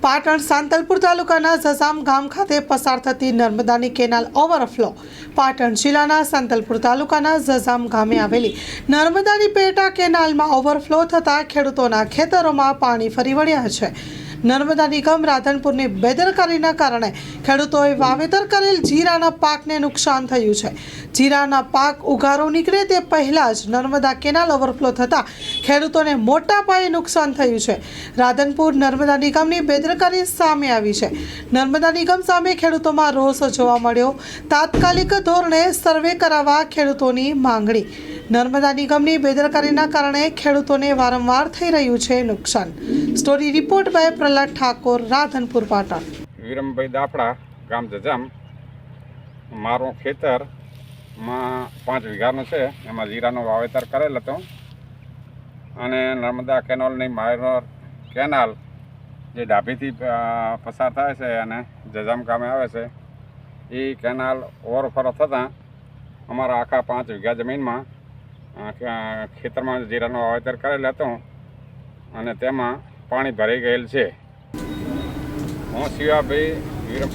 પાટણ સાંતલપુર તાલુકાના જસામ ગામ ખાતે પસાર થતી નર્મદાની કેનાલ ઓવરફ્લો. પાટણ જિલ્લાના સાંતલપુર તાલુકાના જસામ ગામે આવેલી નર્મદાની પેટા કેનાલમાં ઓવરફ્લો થતાં ખેડૂતોના ખેતરોમાં પાણી ફરી વળ્યા છે. નર્મદા નિગમ રાધનપુરની બેદરકારીના કારણે ખેડૂતોએ વાવેતર કરેલ જીરાના પાકને નુકસાન થયું છે. જીરાના પાક ઉગારો નીકળે તે પહેલાં જ નર્મદા કેનાલ ઓવરફ્લો થતાં ખેડૂતોને મોટા પાયે નુકસાન થયું છે. રાધનપુર નર્મદા નિગમની બેદરકારી સામે આવી છે. નર્મદા નિગમ સામે ખેડૂતોમાં રોષ જોવા મળ્યો. તાત્કાલિક ધોરણે સર્વે કરાવવા ખેડૂતોની માંગણી. નર્મદા નિગમની બેદરકારીના કારણે ખેડૂતોને વારંવાર થઈ રહ્યું છે નુકસાન. Story report by Prahlad Thakor, Radhanpur, Patan. Virambhai Dafda, ગામ જજામ. મારું ખેતરમાં 5 વીઘાનું છે. એમાં જીરાનું વાવેતર કરેલ હતું અને નર્મદા કેનાલની માયનોર કેનાલ જે ડાભીથી પસાર થાય છે અને જજામ ગામે આવે છે, એ કેનાલ ઓવરફ્લો થતાં અમારા આખા 5 વીઘા જમીનમાં ખેતરમાં જીરાનું વાવેતર કરેલ હતું અને તેમાં પાણી ભરાઈ ગયેલ છે. હું શિવાભાઈ વિરમ.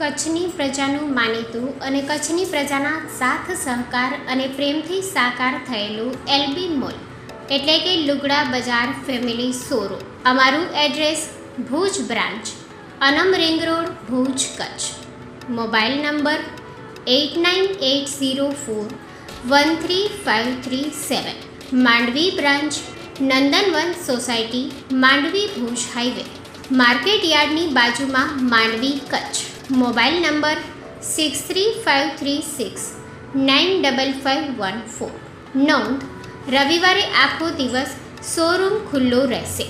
કચ્છની પ્રજાનું માનીતું અને કચ્છની પ્રજાના સાથ સહકાર અને પ્રેમથી સાકાર થયેલું એલબી મોલ એટલે કે લુગડા બજાર ફેમિલી શોરૂમ. અમારું address Bhuj branch, Anam ring road, Bhuj, Kutch. Mobile number 8980413537. Mandvi branch, Nandanvan society, Mandvi, Bhuj highway, market યાર્ડની બાજુમાં, માંડવી, કચ્છ. Mobile number 6353695514. નોંધ: રવિવારે આખો દિવસ શોરૂમ ખુલ્લો રહેશે.